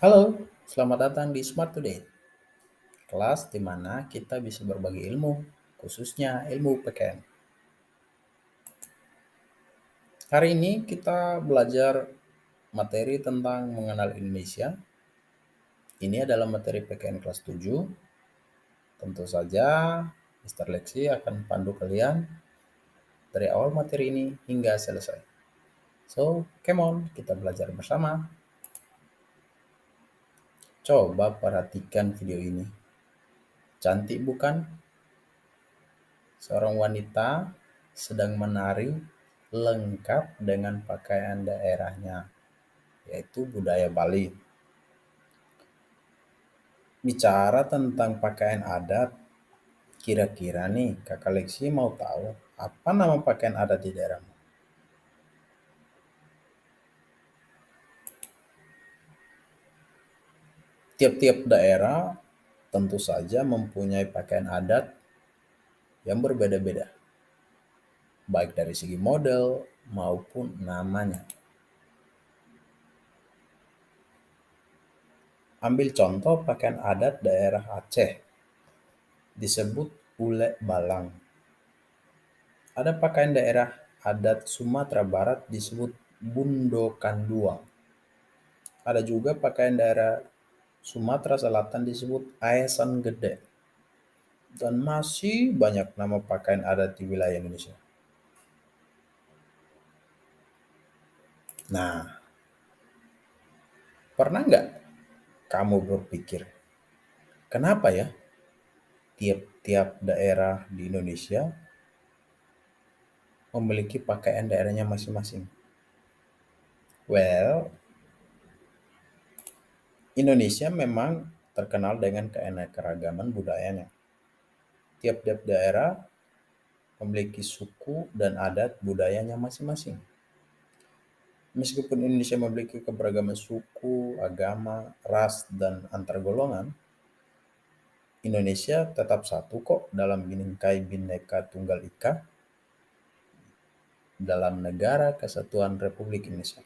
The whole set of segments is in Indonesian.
Halo, selamat datang di Smart Today, kelas di mana kita bisa berbagi ilmu, khususnya ilmu PKN. Hari ini kita belajar materi tentang mengenal Indonesia. Ini adalah materi PKN kelas 7. Tentu saja, Mr. Lexi akan pandu kalian dari awal materi ini hingga selesai. So, come on, kita belajar bersama. Coba perhatikan video ini. Cantik bukan? Seorang wanita sedang menari lengkap dengan pakaian daerahnya, yaitu budaya Bali. Bicara tentang pakaian adat, kira-kira nih Kakak Lexi mau tahu apa nama pakaian adat di daerahmu? Tiap-tiap daerah tentu saja mempunyai pakaian adat yang berbeda-beda, baik dari segi model maupun namanya. Ambil contoh pakaian adat daerah Aceh, disebut ule balang. Ada pakaian daerah adat Sumatera Barat disebut bundo kanduang. Ada juga pakaian daerah Sumatera Selatan disebut aesan gede. Dan masih banyak nama pakaian adat di wilayah Indonesia. Nah, pernah nggak kamu berpikir, kenapa ya tiap-tiap daerah di Indonesia memiliki pakaian daerahnya masing-masing? Well, Indonesia memang terkenal dengan keanekaragaman budayanya. Tiap-tiap daerah memiliki suku dan adat budayanya masing-masing. Meskipun Indonesia memiliki keberagaman suku, agama, ras, dan antar golongan, Indonesia tetap satu kok dalam bingkai Bhinneka Tunggal Ika dalam Negara Kesatuan Republik Indonesia.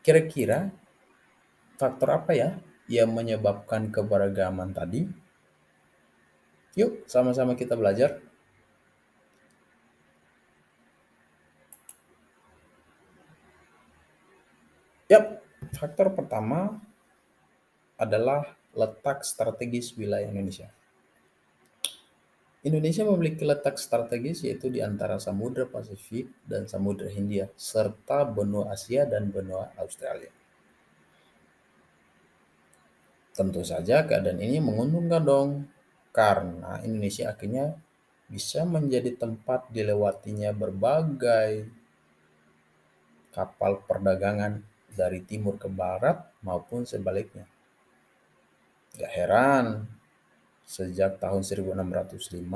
Kira-kira faktor apa ya yang menyebabkan keberagaman tadi? Yuk sama-sama kita belajar. Yap, faktor pertama adalah letak strategis wilayah Indonesia. Indonesia memiliki letak strategis yaitu di antara Samudra Pasifik dan Samudra Hindia, serta benua Asia dan benua Australia. Tentu saja keadaan ini menguntungkan dong, karena Indonesia akhirnya bisa menjadi tempat dilewatinya berbagai kapal perdagangan dari timur ke barat maupun sebaliknya. Gak heran, sejak tahun 1605,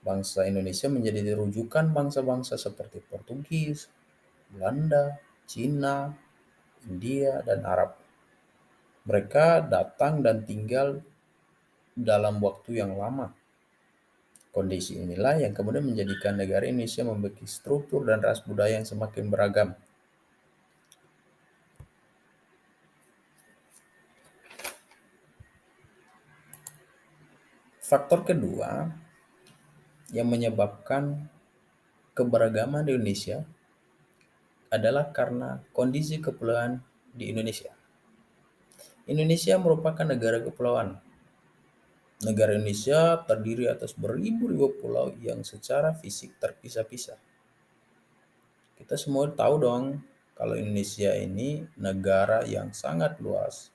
bangsa Indonesia menjadi rujukan bangsa-bangsa seperti Portugis, Belanda, Cina, India, dan Arab. Mereka datang dan tinggal dalam waktu yang lama. Kondisi inilah yang kemudian menjadikan negara Indonesia memiliki struktur dan ras budaya yang semakin beragam. Faktor kedua yang menyebabkan keberagaman di Indonesia adalah karena kondisi kepulauan di Indonesia. Indonesia merupakan negara kepulauan. Negara Indonesia terdiri atas beribu-ribu pulau yang secara fisik terpisah-pisah. Kita semua tahu dong kalau Indonesia ini negara yang sangat luas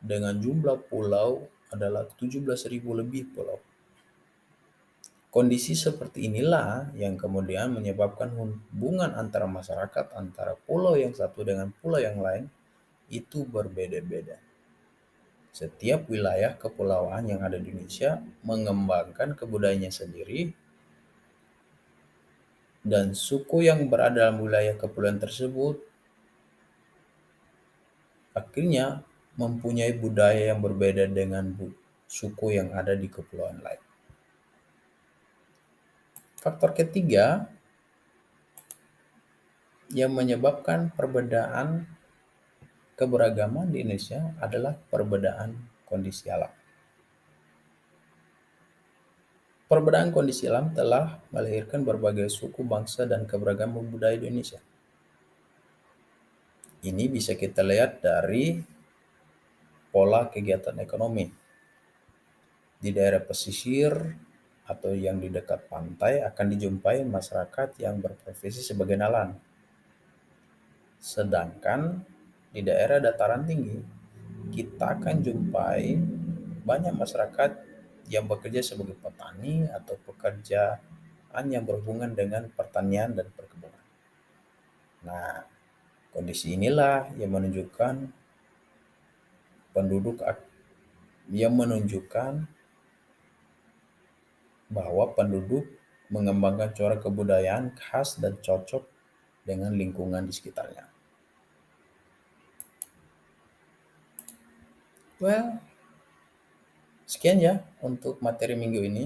dengan jumlah pulau adalah 17.000 lebih pulau. Kondisi seperti inilah yang kemudian menyebabkan hubungan antara masyarakat antara pulau yang satu dengan pulau yang lain itu berbeda-beda. Setiap wilayah kepulauan yang ada di Indonesia mengembangkan kebudayaannya sendiri, dan suku yang berada dalam wilayah kepulauan tersebut akhirnya mempunyai budaya yang berbeda dengan suku yang ada di kepulauan lain. Faktor ketiga Yang menyebabkan perbedaan keberagaman di Indonesia adalah perbedaan kondisi alam. Perbedaan kondisi alam telah melahirkan berbagai suku, bangsa, dan keberagaman budaya di Indonesia. Ini bisa kita lihat dari pola kegiatan ekonomi. Di daerah pesisir atau yang di dekat pantai akan dijumpai masyarakat yang berprofesi sebagai nelayan. Sedangkan di daerah dataran tinggi, kita akan jumpai banyak masyarakat yang bekerja sebagai petani atau pekerjaan yang berhubungan dengan pertanian dan perkebunan. Nah, kondisi inilah yang menunjukkan bahwa penduduk mengembangkan corak kebudayaan khas dan cocok dengan lingkungan di sekitarnya. Well, sekian ya untuk materi minggu ini.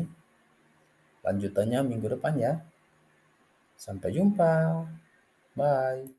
Lanjutannya minggu depan ya. Sampai jumpa. Bye.